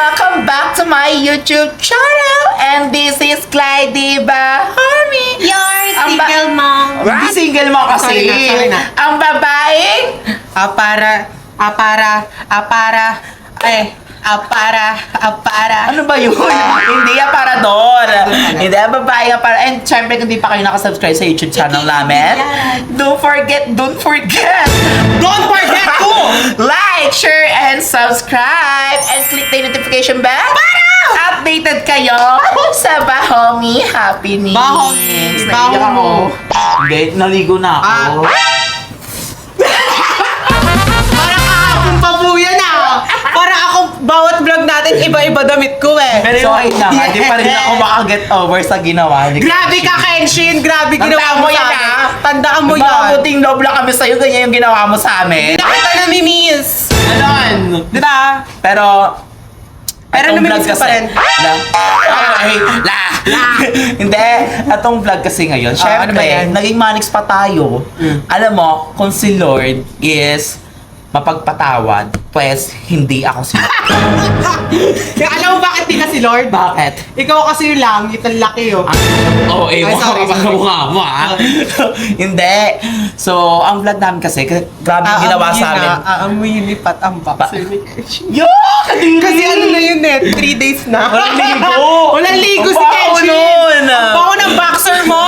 welcome back to my YouTube channel. And this is Clyde Diva Harmy. Your single mom. Hindi single mo kasi. Sorry na. Ang babaeng Apara. ano ba yun? Hindi aparador. Hindi babae para. And syempre kung di pa kayo nakasubscribe sa YouTube channel namin, don't forget to like, share, and subscribe. And click the notification bell para updated kayo sa Bahomi Happenings. Bahomi. Naiiyak ako. Hindi, naligo na ako. Parang kahapon pa po yan ah. Parang ako, bawat vlog natin, iba-iba damit ko eh. Pero yung ayun na nga, di pa rin ako makaget over sa ginawa ni Grabe ka, Kenshin. Grabe Tandaan ginawa mo mo yan, sa akin. ah. Tandaan mo yan. Mabuting loob lang kami sa'yo, ganyan yung ginawa mo sa amin. Nakita na ni Miss. Ganon. Di ba? Pero itong namimiss vlog ko pa rin. Hindi. Itong vlog kasi ngayon, syempre, ano ba yan? naging manix pa tayo. Alam mo, kung si Lord is mapagpatawad, pues hindi ako si Lord. Alam mo bakit di ka si Lord? Bakit? Ikaw kasi yung langit, ang laki oh. Oo, Ay, sorry. mukha mo ah. Hindi. So, ang vlog namin kasi, grabe yung ginawa sa amin. Aamoy yun lipat ang boxer ni Kenshin. Yo! Kadiri! Kasi ano na yun eh, 3 days na. Walang ligo! Walang ligo Ang si baho Kenshin! nun! Ang baho ng boxer mo!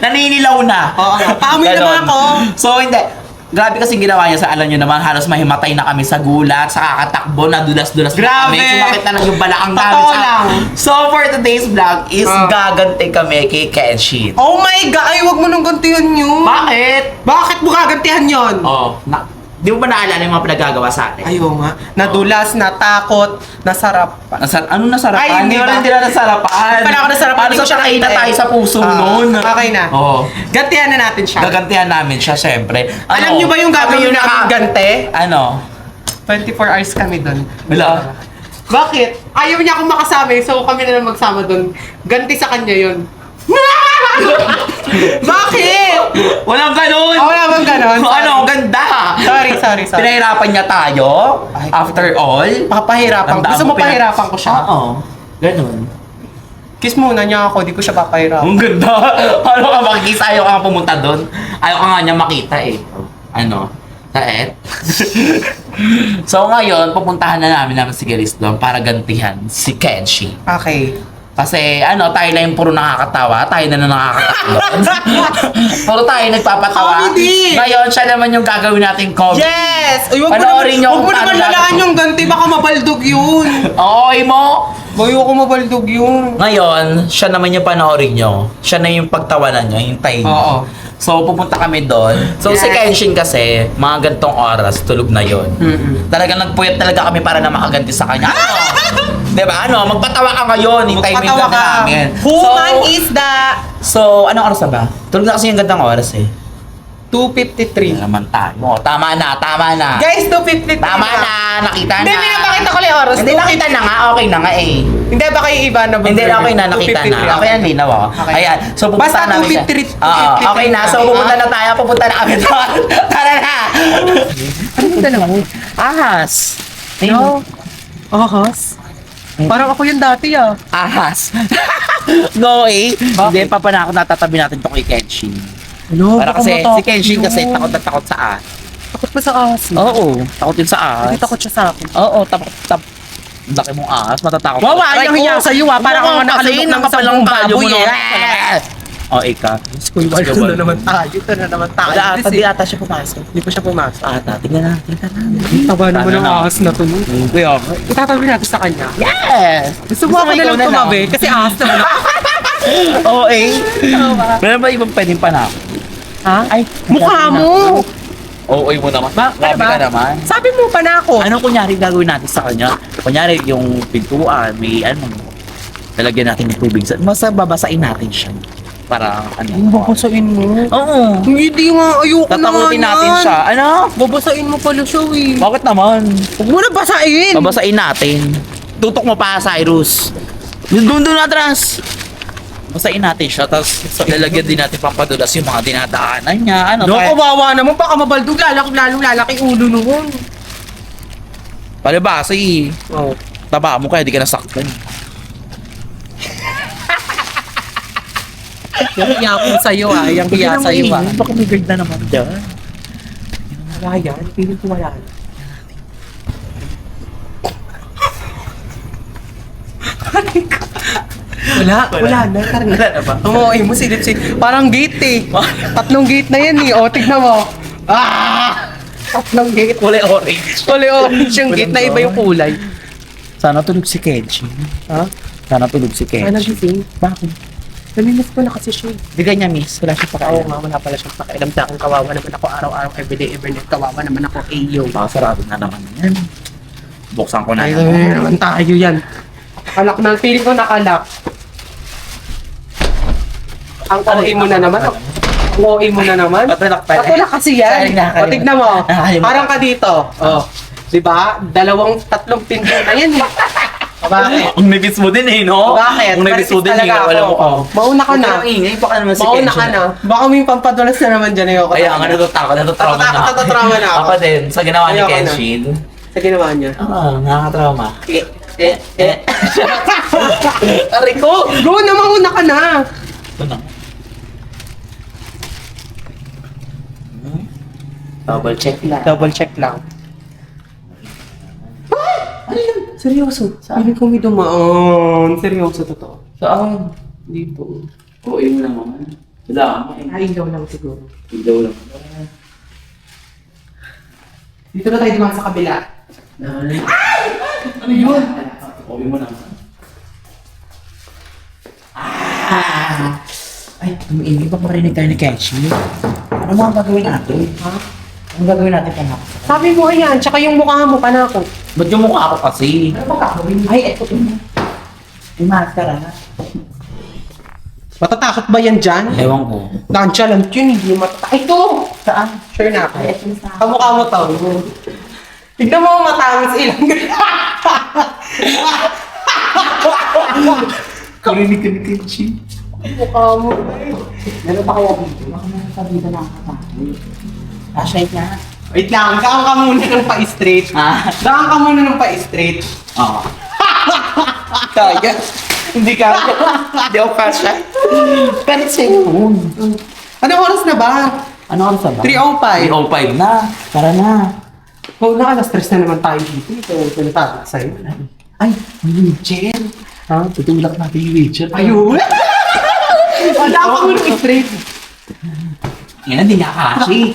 Naninilaw na. Oo nga. Paamoy Ganon. naman ako. So, hindi. Grabe kasi ginawa niya sa alam niyo naman, halos mahimatay na kami sa gulat, sa kakatakbo, nadulas-dulas na Grabe. kami. Sumakit na lang yung balakang namin. Totoo lang. So, for today's vlog is gaganti kami kay Kenshin. Oh my God! Ay, wag mo nang gantihan yun. Bakit? Bakit mo gagantihan yun? Oh, di mo ba naalala yung mga pinagagawa sa atin? Ayaw nga. Nadulas, natakot, nasarap. Anong nasarapan? Ay, hindi ba? Hindi na nasarapan. Hindi pa ako nasarapan. Paano Hindi ko sa siya kain na nakita tayo eh. sa puso nun? Okay na. Oo. Gantihan na natin siya. Gagantihan namin siya, syempre. Alam niyo ba yung gagawin namin gante? Ano? 24 hours kami doon. Wala. Bakit? Ayaw niya akong makasama eh, so kami na lang magsama doon. Ganti sa kanya yun. Bakit? Walang ganun! Wala bang ganon? Ano, ang ganda! Sorry. Pinahirapan niya tayo, after all. Papahirapan. Tandaan Gusto mo mo, pahirapan ko siya? Oo. Ganun. Kiss muna niya ako, di ko siya papahirapan. Ang ganda! Ano ka makikis? Ayaw ka nga pumunta doon. Ayaw ka nga niya makita eh. Ano? Taet? So ngayon, pupuntahan na namin si Geris doon para gantihan si Kenshi. Okay. Kasi tayo lang yung puro nakakatawa, tayo na nakakatawa. Puro tayo nagpapatawa. Comedy! Ngayon, siya naman yung gagawin nating comedy. Yes! Uy, Panoorin niyo wag kung mo naman paano lalaan gagawin. yung ganti, baka mabaldog yun. Okay mo? Bayo ko mabaldog yun. Ngayon, siya naman yung panoorin nyo. Siya na yung pagtawanan nyo, yung tayo. Oo. So, pupunta kami doon. So, si Yes. Kenshin kasi, mga gantong oras, tulog na yon. Talagang nagpuyat talaga kami para na makaganti sa kanya. Diba? Magpatawa ka ngayon. Hintayin mo yung Magpatawa ganda ka. namin. Human is the So, anong oras na ba? Tulog na kasi yung gandang oras eh. 2:53. Naman tayo. Tama na. Guys, 2:53. Tama na. Nakita na. Hindi, pinapakita ko lang yung oras. Hindi, nakita na nga. Okay na nga eh. Hindi, baka yung iba na ba? Hindi, okay na. Nakita na. Okay na, linaw ako. Okay. Ayan. So, pupunta Basta namin siya. 2:53. Oo, okay na. So, pupunta na tayo. Pupunta na kami doon. Tara na. Ano yung dalawa? Ahas. No. Ahas? Parang ako yung dati ah. Ahas. No eh. Hindi, papanakot natatabi natin to kay Kenshin. Hello, Para kasi, si Kenshin kasi takot na takot sa ahas. Takot pa sa ahas. Oo, takot yun sa ahas. Hindi takot siya sa akin. Oo, takot. Laki mong ahas, matatakot. Wow, Aray ayaw ko. hiya sa'yo, ah. Parang Oo, ako kasi nakalunok ng nakapalang isang baboy baboy, eh. O, ika. School ball. Ito na naman tayo. Hindi ata siya pumasok. Hindi pa siya pumasok. Ata, tingnan natin. Taba naman Sana ng na. ahas na to. no? Kuya ako. Itatabi natin sa kanya. Yes! Gusto mo ako na lang tumabi kasi ahas naman ako. Oo eh. Meron ba ibang pwedeng panakot? Ha? Ay, Mukha mo! Oo, mo naman. Grabe ka naman. Sabi mo pa na ako. Anong kunyari gagawin natin sa kanya? Kunyari, yung pintuan, may lalagyan natin ng tubig. Babasain natin siya. Para, Yung babasain mo. Oo. Hindi nga, ayoko na nga Tatakutin natin yan. siya. Ano? Babasain mo pala siya eh. Bakit naman? Huwag mo na basain. Babasain natin. Tutok mo pa, Cyrus. Doon atras. Basain natin siya, tapos lalagyan din natin pampadulas yung mga dinadaanan niya. No, kawawa naman. Baka mabaldog. Lalaki ulo noon. Palibasi. Oh. Taba mo kaya di ka nasaktan. Yung hiya ko sa'yo yung hiya sa'yo Baka may guard na naman dyan. Wala yan, piling ko wala. Wala na. Wala na ba? Oo, mo silip-silip. Parang gate eh. Tatlong gate na yan eh. O, tignan mo. Tatlong gate. Kulay orange. Kulay orange yung gate na iba yung kulay. Sana tulog si Kenji. Ha? Sana tulog si Kenji. Ano gising? Bakit? Namimiss ko na kasi siya. Di kanya miss. Wala siya Oo pakialam. nga, wala pala siyang pakialam sa akin. Kawawa naman ako araw-araw, everyday, every night. Kawawa naman ako, ayo. Baka sarado na naman yan. Buksan ko na. Ay, naman tayo yan. Nakalak na, feeling ko nakalak. Ang OA mo na naman. Ang OA mo na naman. Patulak pala. Patulak kasi yan. Sorry, nakakalimutan. O, tignan mo. Nakakalimutan. Parang ka dito. Oh. Diba? Tatlong pinto na yan. Bakit? Ang nabis mo din no? Bakit? Ang nabis mo din Talaga wala ako. mo. Mauna ka na. Ang ingay, baka naman si Mauna Kenji. ka na. Baka may pampadulas na naman dyan. Ayoko. Kaya nga natatakot na. Natatrauma na ako. Ako din, sa ginawa ni Ayoko na. Kenshin. Sa ginawa niya. Nakakatrauma. Aray ko! Go na, mauna ka na. Ito na. Double check lang. Double check lang. Ano yun? Seryoso? Hindi ko may dumaan. Seryoso, totoo. Saan? Dito. Oo, yun lang naman. Wala ka Ay, ilaw lang siguro. Ilaw lang. Dito na tayo dumaan sa kabila. Ano yun? Okay mo na. Ay, umiingi pa marinig tayo ni Kenshi. Ano mo ang gagawin natin? Ha? Ang gagawin natin pa Sabi mo, ayan. Tsaka yung mukha mo, panako. Ba't yung mukha ako kasi? Ano ba gagawin? Ay, eto ito. May maskara na. Matatakot ba yan dyan? Ewan ko. Nonchalant yun, hindi matatakot. Ito! Saan? Sure na ako. Ay, eto na sa akin. Kamukha mo to. Tignan mo ang matamis ilang Karinig ka ni Kenshi. mukha mo. Meron pa kaya dito? Baka meron pa dito nakakatakot. Shake na. Wait lang, daan ka muna ng pa-straight. Daan ka muna ng pa-straight. Oo. Kaya. Hindi ka. Hindi ako kasha. Pero cellphone. Anong oras na ba? Ano oras na ba? 3:05. 3:05 na. Tara na. Oh, naka-stress na naman tayo dito. Ito, pinatawag sa'yo. Ay, may wheelchair. Ha? Tutulak natin yung wheelchair. Ayun! Daan ka muna straight. Yan, hindi niya kasi.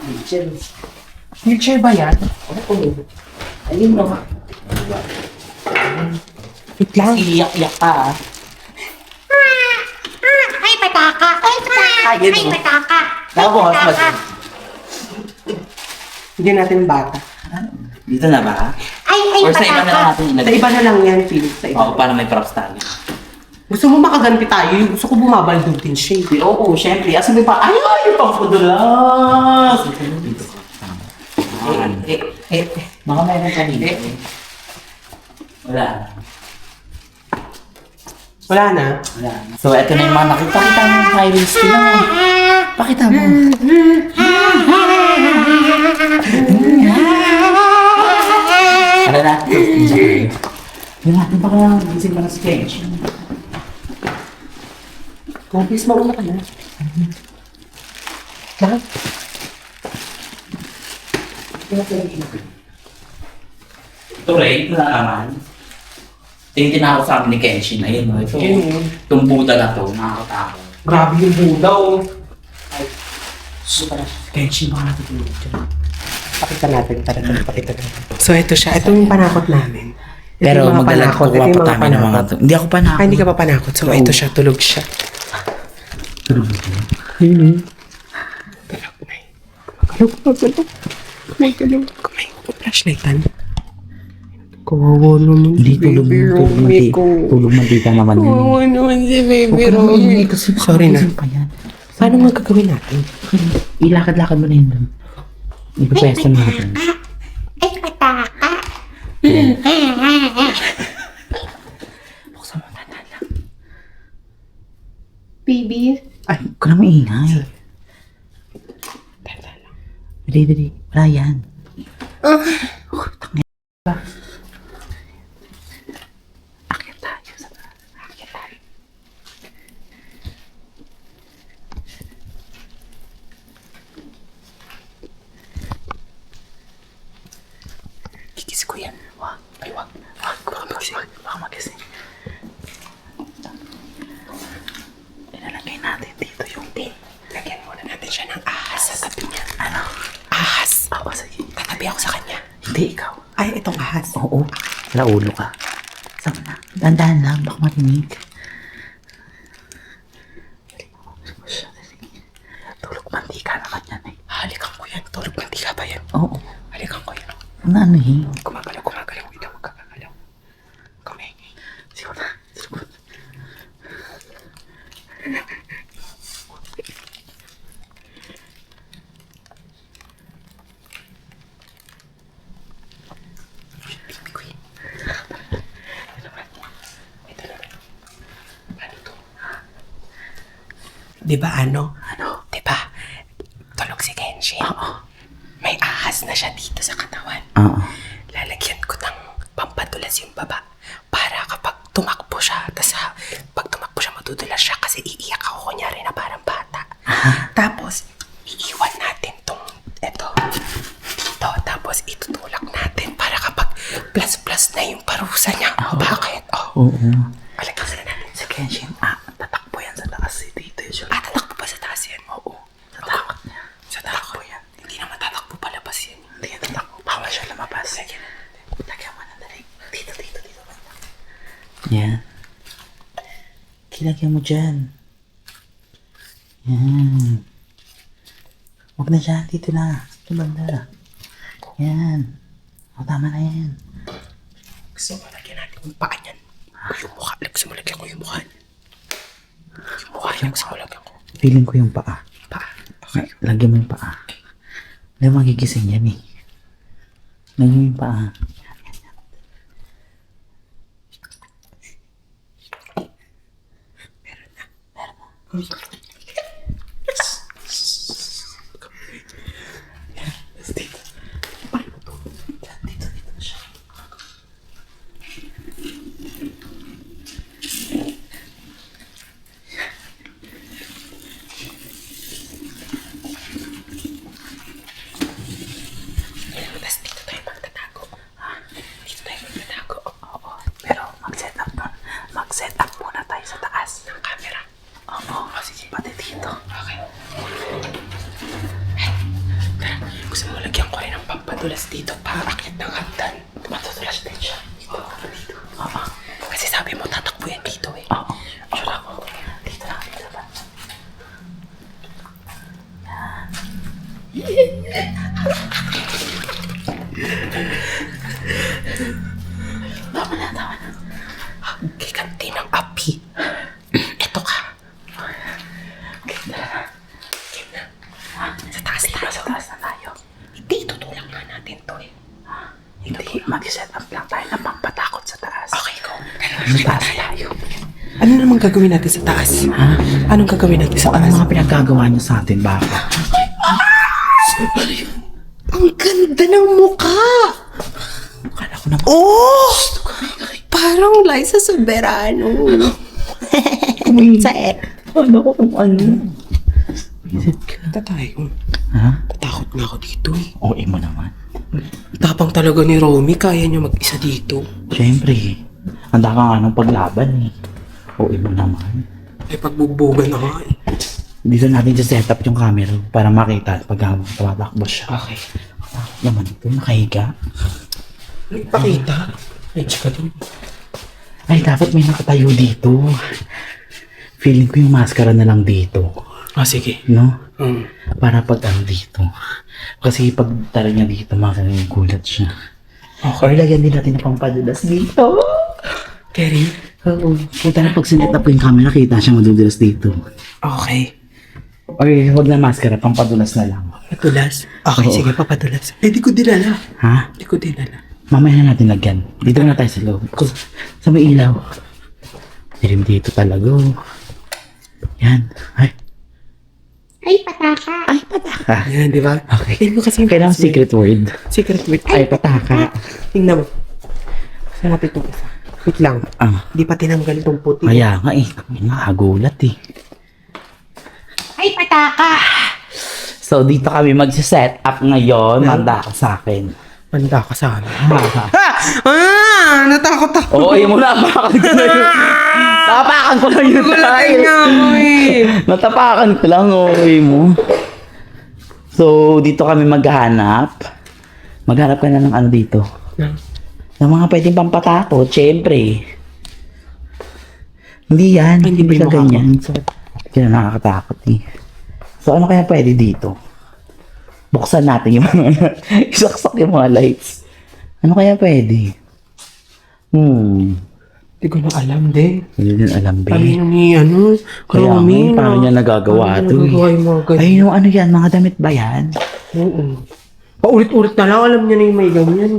Wheelchair. Wheelchair ba yan? Ayun naman. Wait lang. Iyak-iyak ka. Ay, pataka! Ay, pataka! Ay, yun, Ay, oh. pataka! Nabukas ba siya? Hindi natin bata. Dito na ba? Ay, Or sa iba na lang pataka! natin Sa ilagay? iba na lang yan, Phil. Sa iba. Oo, para may props tayo. Gusto mo makaganti tayo? Yung gusto ko bumabaldog din siya. Oo, syempre. Asa may pa? Ay, yung pangpudulas! Dito. Baka meron ka dito. Wala. Wala na. Wala. So, eto na yung mga nakita. Pakita mo yung highways ko lang. Pakita mo. Ano na? Yun natin baka gising pa na si Kenji. Kompis, mauna ka na. Lang. Ito rin, ito na naman. Tingin ako sa amin ni Kenshin. Ayun, no? Ito. Yun. Itong Buddha na to, nakakatakot. Grabe yung budaw. Super. Kenshin, baka natutulog dyan. Pakita natin. Tara, pakita natin. So, ito siya. Ito yung panakot namin. Ito Pero yung mga magdalag panakot. ko Ito yung pa tayo ng mga to. Hindi ako panakot. Hindi ka pa panakot. So, ito siya. Tulog siya. Tulog dito. Kumagalog. Kumain ko. Flashlightan. Kawawa naman Hindi, tulog baby mo. Romy ko. Tulog mantika naman yun. Kawawa naman si baby Huwag ka naman Romy. ingay kasi Sorry na. pa yan. Paano nga gagawin natin? Ilakad-lakad mo na yun. Ipapwesto natin. Ay, pataka! Buksan mo na lang. Baby? Ay, huwag ka na maingay. Dali. Wala yan. Akyat tayo sa taas. Akyat tayo. Kikis ko yan. Wag. Ay, wag. Wag. Baka magising. Baka magising. Ilalagay natin dito yung pin. Lagyan muna natin siya ng ahas sa tabi niya. Ano? Ahas. Oo, sige. Tatabi ako sa kanya. Hindi, ikaw. Ay, itong ahas. Oo. Laulo ka. Sama na. Dandahan lang. Baka marinig. Tulog mantika naman yan eh. Halikan ko yan. Tulog mantika ba yan? Oo. Halikan ko yan. Ano eh? Gumagalaw, gumagalaw. Hindi ako magkakagalaw. Kumaingi. Siguro na. Siguro. Di ba ano? Ano? Di ba? Tulog si Kenshin. Oo. May ahas na siya dito sa katawan. Oo. Lalagyan ko ng pampadulas yung baba para kapag tumakbo siya, pag tumakbo siya madudulas siya kasi iiyak ako kunyari na parang bata. Tapos, iiwan natin eto, dito, tapos itutulak natin para kapag plus na yung parusa niya. Bakit? Oo. Alagyan na natin. Si Kenshin, tatakbo yan sa taas. Dito yun siya. Tatakbo pa sa taas yan? Oo. Sa takot niya. Sa takbo yan. Hindi naman tatakbo palabas yan. Hindi yan tatakbo. Bawal siya lumabas. Lagyan mo na dali. Dito. Yan. Kilagyan mo dyan. Yan. Huwag na dyan. Dito na. Ito banda. Yan. O, tama na yan. Gusto mo lagyan natin yung paa niyan. Yung mukha. Gusto mo lagyan ko yung mukha niya. Yung mukha niya gusto mo lagyan ko. Feeling ko yung paa. Paa. Okay. Lagyan mo yung paa. Hindi mo magigising yan eh. Lagyan mo yung paa. Tapos dito tayo magtatago. Dito tayo magtatago. Oo. Pero mag-set up muna tayo sa taas. Ng camera. Oo. Sige. Pati dito. Okay. Tara, gusto mo lagyan ko rin ng pampadulas dito para akyat ng hagdan. Matutulas din siya. Dito. Oo. Kasi sabi mo tatakbo yan dito eh. Oo. Sure ako. Dito lang. Dito lang. Tama na. Giganti ng api. Eto ka. Game na. Sa taas tayo. Sa taas na tayo. Hindi, tutulak nga natin to eh. Hindi. Mag-set up lang tayo ng pampatakot sa taas. Okay, go. Sa taas tayo. Ano naman gagawin natin sa taas? Ha? Anong gagawin natin sa Ano taas? mga pinagkagawa niyo sa atin, baka? Ang ganda ng mukha! Akala ko naman. Oh! Parang Liza Soberano. Kuminsait. Ano ko kung ano? Isip ka. Punta tayo. Ha? Tatakot na ako dito eh. Oo, mo naman. Tapang talaga ni Romy, kaya niya mag-isa dito. Siyempre. Handa ka nga ng paglaban eh. Oo, mo naman. Ay, pagbugbugan na nga eh. Dito natin sa setup yung camera para makita pag tumatakbo siya. Okay. Naman ito, nakahiga. Nagpakita. Ay, tsaka dun. Ay, dapat may nakatayo dito. Feeling ko yung maskara na lang dito. Ah, sige. No? Hmm. Para pag dito. Kasi pag tara niya dito, makagulat siya. Okay. Or lagyan din natin ng pampadulas dito. Terry? Oo. Punta na pag sinet up yung camera, kita siya madudulas dito. Okay. Or huwag na maskara, pampadulas na lang. Padulas? Okay, Oo. sige, papadulas. Eh, di ko dinala. Ha? Di ko dinala. Mamaya na natin lagyan. Dito na tayo sa loob. Sa may ilaw. Dilim dito talaga. Oh. Yan. Ay. Ay, pataka. Ay, pataka. Yan, di ba? Okay. Tingnan mo kasi yung Kailangan classmate. secret word. Secret word. Ay, pataka. Tingnan mo. Saan natin itong isa? Wait lang. Ah, Hindi pa tinanggal itong puti. kaya nga eh. Nakagulat eh. Ay, pataka. So, dito kami magsiset up ngayon. Manda ka sa akin. Manda ka sana. Ha? Natakot ako. Oo, mo napakan ko na yun. Napakan ko lang yun. Gulatin niya ako eh. Natapakan ko lang, okay mo. So, dito kami maghahanap. Maghanap ka na ng ano dito. Ng mga pwedeng pampatakot, syempre. Hindi yan. Hindi Hindi ba ka yung ganyan. So, kaya nakakatakot eh. So, ano kaya pwede dito? Buksan natin yung mga, isaksak yung mga lights. Ano kaya pwede? Hindi ko na alam din. Hindi din alam, be. Kami ni ano, Kaya Romy, paano niya nagagawa paano to niya nagagawa yung mga ganyan? Ay, yung ano yan, mga damit ba yan? Oo. Paulit-ulit na lang, alam niya na yung may ganyan.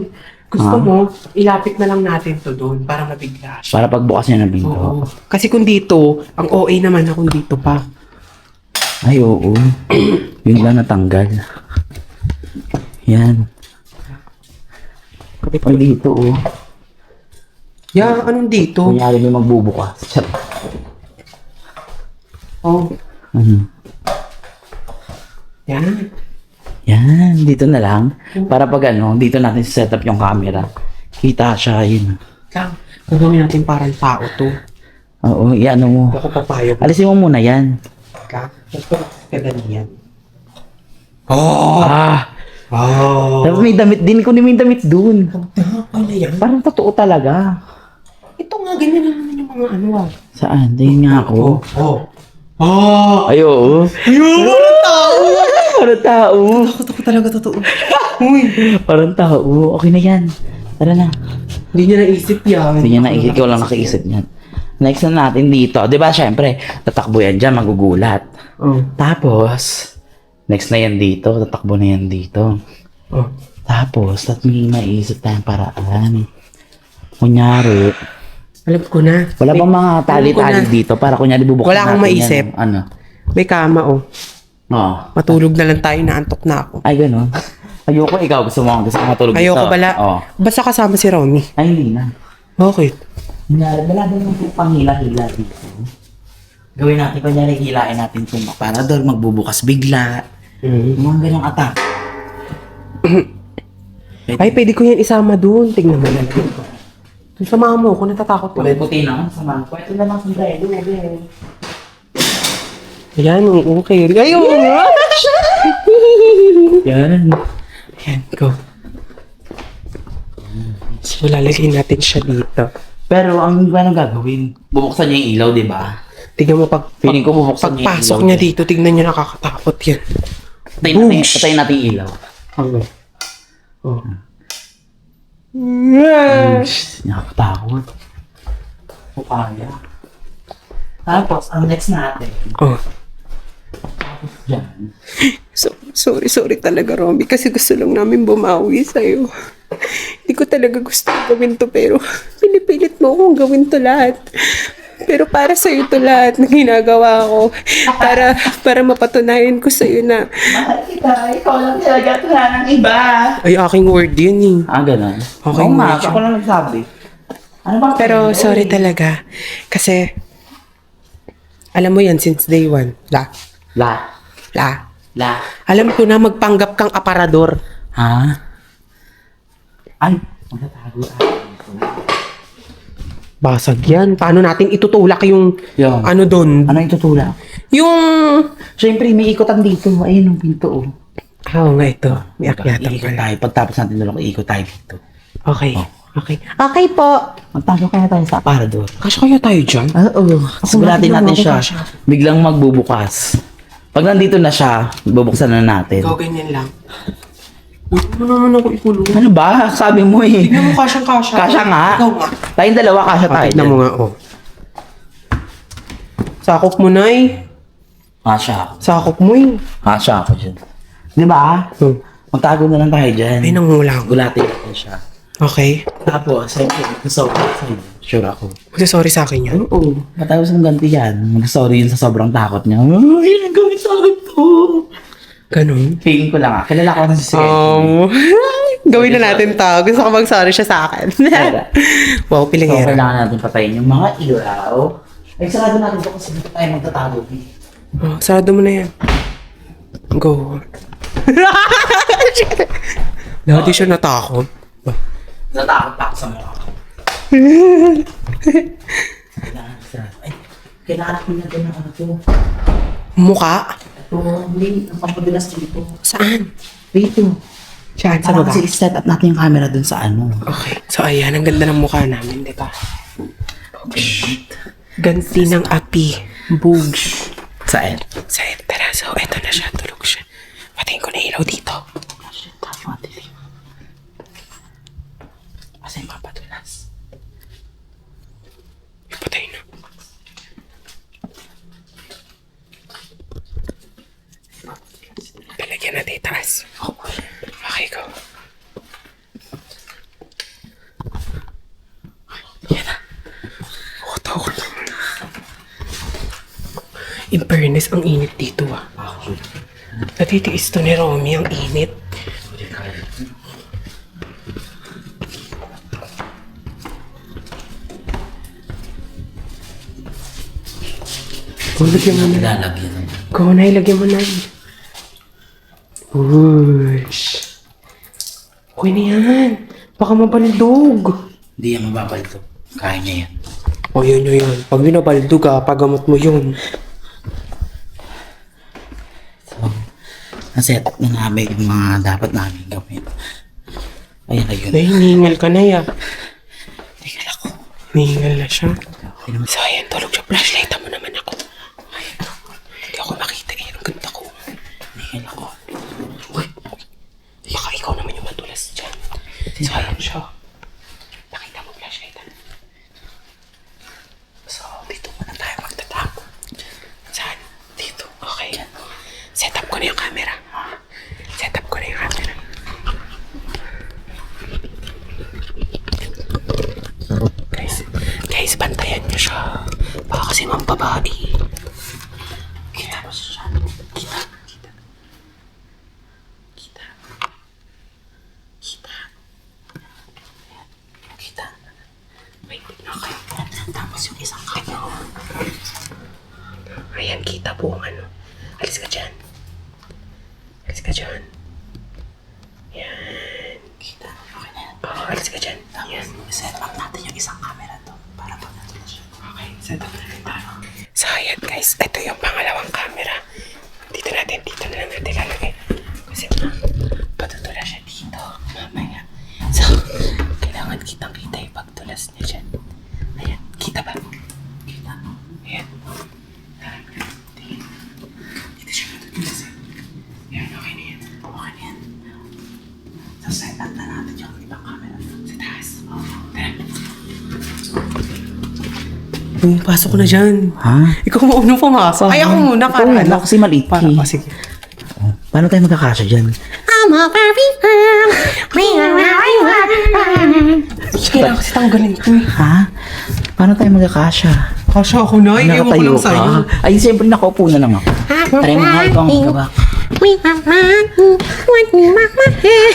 Gusto mo, ilapit na lang natin to doon para mabigla siya. Para pagbukas niya ng pinto. Oo. Kasi kung dito, ang OA naman na kung dito pa. Ay, oo. Yun lang natanggal. Yan. Kapit Ay, dito, oh. Yeah, anong dito? Kunyari may magbubukas. Chat. Oh, yan. Yan, dito na lang. Para pag ano, dito natin set up yung camera. Kita siya, yun. Lang, gagawin natin parang tao to. Oo, ano mo. Ako papayag. Alisin mo muna yan. Ka? Gusto ko ka ganyan. Oh! Ah! Oh! Dapat may damit din. Kunin mo yung damit dun. Ano yan? Parang totoo talaga. Ito nga, ganyan na naman yung mga ano ah. Saan? Tingin nga ako. Oh! Oh! Ay, oo. Ayun! Parang tao! Parang tao. Takot ako talaga totoo. Uy! Parang tao. Okay na yan. Tara na. Hindi niya naisip yan. Hindi niya naisip. Ikaw lang nakaisip niyan. Next na natin dito. Di ba, syempre, tatakbo yan dyan, magugulat. Oh. Tapos, next na yan dito. Tatakbo na yan dito. Oh. Tapos, may maisip tayong paraan. Kunyari, Alam ko na. wala bang mga Alam ko tali-tali na. dito para kunyari bubuksan Wala akong natin maisip. yan. Ano? May kama oh. Oo. Matulog na lang tayo, naantok na ako. Ay, gano'n. Ayoko, ikaw gusto mo matulog dito. Ayoko bala. Oo. Basta kasama si Romy. Ay, hindi na. Bakit? Kunyari, wala ba naman yung panghila-hila dito? Gawin natin, kunyari, hilain natin itong aparador, magbubukas bigla. Yung mga ganong attack. Ay, pwede ko yan isama doon. Tingnan mo lang. Doon sa mama mo, kung natatakot ko. Kulay puti na, sama. Pwede na lang sombrero. Ayan, okay. Ay, oo nga. Yan. Ayan, go. So, lalagay natin siya dito. Pero ang anong gagawin? Bubuksan niya yung ilaw, di ba? Tingnan mo, Feeling ko bubuksan niya yung pagpasok ilaw. niya dito, tingnan niyo nakakatakot yan. Patayin natin yung ilaw. Okay. Oh. Nakakatakot. O kaya. Tapos, ang next natin, Oh. dyan. Sorry talaga, Romy. Kasi gusto lang namin bumawi sa'yo. Hindi ko talaga gusto gawin to, pero pinipilit mo akong gawin to lahat. Pero para sa'yo to lahat na ginagawa ko. Para mapatunayan ko sa'yo na, Mahal kita, ikaw lang talaga wala ng iba. ay, aking word yun eh. Ah, ganun? Okay, Oo nga, medyo. ako lang nagsabi. Ano ba? Pero sorry talaga. Kasi, alam mo yan since day one. La. Alam ko na magpanggap kang aparador. Ha? Ay, magtatago Basag yan. Paano natin itutulak yung Yung. ano doon? Ano yung tutula? Yung... Siyempre, may ikotan dito. Ayun ang pinto, oh. Oo nga ito. May akyatan Iikot pala. tayo. Pagtapos natin doon, iikot tayo dito. Okay. Oh. Okay. Okay po. Magtago kaya tayo sa aparador. Kasya kaya tayo dyan? Oo. Siguratin natin siya. kasya. Biglang magbubukas. Pag nandito na siya, bubuksan na natin. Ikaw ganyan lang. Huwag mo naman ako ikulong. Ano ba? Sabi mo eh. Tignan mo kasyang-kasya. Kasya nga. Ikaw nga. Tayong dalawa, kasya tayo. Tignan mo nga, oh. Sakop mo, Nay. Kasya ako. Sakop mo eh. Kasya ako dyan. Di ba? Hmm. Magtago na lang tayo dyan. Ay, nangulang. Gulatin natin siya. Okay. Tapos, siyempre, mag-sorry sa'yo. Sure ako. Sorry sa akin yun. Oo, matapos ng ganti yan. Mag-sorry yun sa sobrang takot niya. Ay, ang gawin sa akin to. Ganun. Feeling ko lang kilala ko na si Kenji. Gawin na natin to. Gusto ko mag-sorry siya sa akin. Wow, So, pilingera. kailangan natin patayin yung mga ilaw. Ay, sarado natin ito kasi dito tayo magtatago. Oh, sarado mo na yan. Go. Dati siya natakot. Natakot pa ako sa mukha ko. Kailangan sarado. Ay, kailangan natin na ng ano to. Mukha? Ito, hindi. Ang pampadulas dito. Saan? Dito. Saan? Sa Para baba? kasi set up natin yung camera dun sa ano. Okay. So, ayan. Ang ganda ng mukha namin, di ba? Ganti ng api. Bugs. Saan? So, tara. So, eto na siya. Tulog siya. Patayin ko na ilaw dito. Shit, tayo matilim. Kasi yung pampadulas. Patayin na. Talagyan natin itaas. Okay, go. Yan na. Oh, takot. In fairness, ang init dito ah. Natitiis to ni Romy, ang init. Lagyan mo na. Lalagyan. Go na, ilagyan mo na. Ush. Okay na yan. Baka mabaldog. Hindi yan mababal to. Kaya niya yan. O yun. Pag binabaldog ka, pagamot mo yun. So, na-set up na namin yung mga dapat namin gawin. Ayan na yun. Nahiningal ka na ya. Tingnan ako. Nahiningal na siya. So ayan, tulog siya. Flashlight mo naman ako. Hindi ako makita eh. Ang ganda ko. Tingnan ako. Uy. Baka ikaw naman yung madulas dyan. So ayan siya. Nakita mo flashlight ah. So, dito muna tayo magtatago. Saan? Dito. Okay. Set up ko na yung camera. Set up ko na yung camera. Guys, bantayan niyo siya. Baka kasi mambabae. Kita mo siya. Kita. Wait, okay. Tapos yung isang kayo. Ayan, kita po ang ano. Alis ka dyan. Yan. Kita. Okay na yan. Oo, alis ka dyan. Yan. Set up natin yung isang camera to para pag natuloy siya. Okay, set up na rin tayo. So, ayan guys. Ito yung pangalawang camera. Dito na lang natin lalagay. Kasi patutula siya dito. Mamaya. So, kailangan kitang-kita yung pagtulas niya dyan. Ayan. Kita ba? Kita. Ayan. Dito siya matutulas eh. Ayan, okay na yan. So set up na natin yung ibang camera Sa taas. Tara. Pasok ko na dyan. Ha? Ikaw maunang pumasok. Ay, ako muna. Ikaw muna kasi maliit ka eh. Sige. Paano tayo magkakasya dyan? I'm a Barbie girl. We are very wild. Kailangan kasi tanggalin ito eh. Ha? Paano tayo magkakasya? Kasya ako na. Iiwan ko lang sa'yo. Ay, siyempre nakaupo na lang ako. Try mo nga ikaw ang gaba. We are riding with mama hair.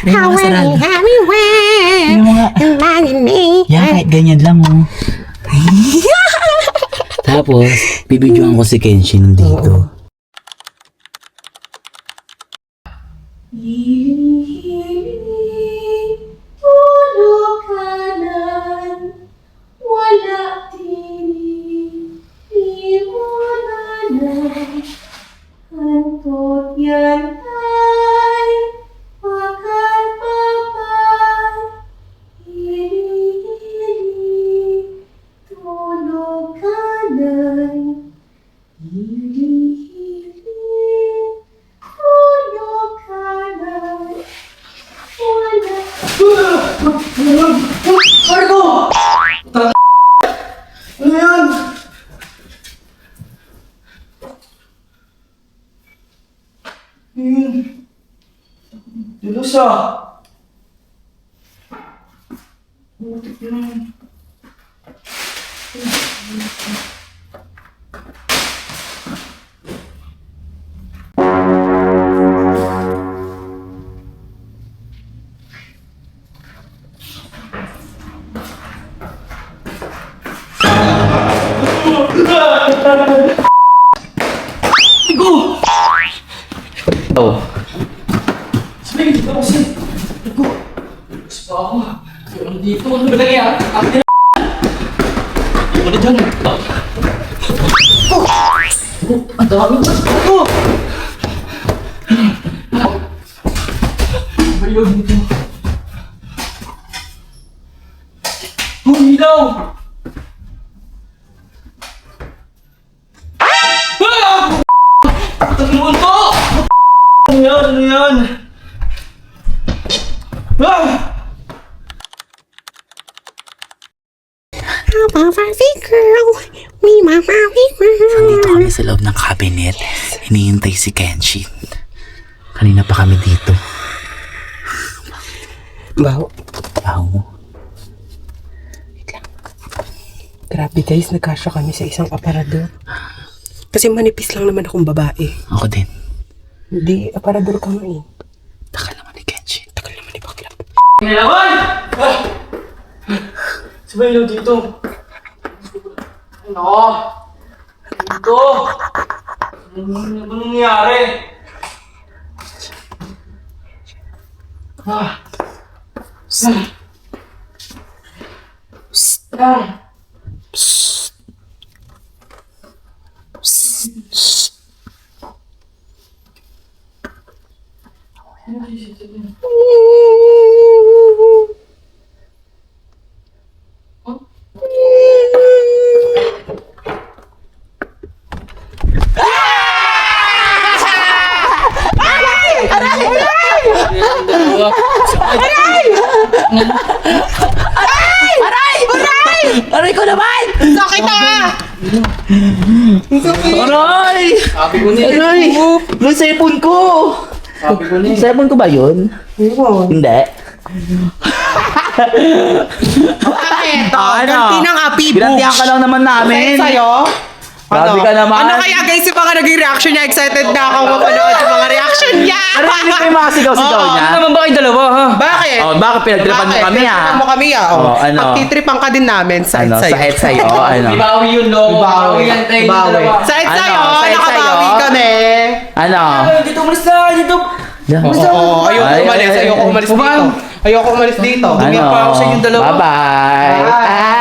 How mga sarado. everywhere. Yung mga... Imagine me. Yan, kahit ganyan lang oh. Tapos, bibidyoan ko si Kenshin dito. Tulog kanan, wala tinig, iwanan, antot yan ay pagkapapay, hili-hili, tulog kanan, hili-hili, tulog kanan, wala. Oh. Barbie girl. Me, my Barbie girl. Nandito kami sa loob ng cabinet. Hinihintay si Kenshin. Kanina pa kami dito. Baho. Baho mo. Grabe guys, nagkasya kami sa isang aparador. Kasi manipis lang naman akong babae. Ako din. Hindi, aparador ka nga eh. Takal naman ni Kenshin. Tagal naman ni bakla. Kailangan! Sabay lang dito. Ano? Dito. Ano ba nangyayari? Ah. Aray ko naman! Sakit ah! Aray! Sabi ko na Aray! Yung cellphone ko! Sabi ko na Cellphone ko ba yun? Hindi. Ganti ng api, Ginantihan ka lang naman namin. Sa'yo? Grabe ka naman. Ano kaya guys yung mga naging reaction niya? Excited na ako mapanood yung mga reaction niya! Narinig ko yung mga sigaw-sigaw niya? Ano naman ba kayong dalawa, ha? Bakit? Oh, bakit pinagtripan mo kami Pinagtripan mo kami ah. Oh, ano? Pagtitripan ka din namin sa Ano, sa'yo. sa head sa'yo, ano? Ibawi yun, no? Ibawi yan tayo yung Bawi. dalawa. Sa Ano? sa'yo, Sa sa'yo? nakabawi kami. Ano? Dito, umalis na! Dito! Oo, ayoko Ay, umalis. ay, Ayoko ay. umalis dito. Ayoko umalis dito. Tumingin pa ako sa inyong dalawa. Bye-bye. Bye.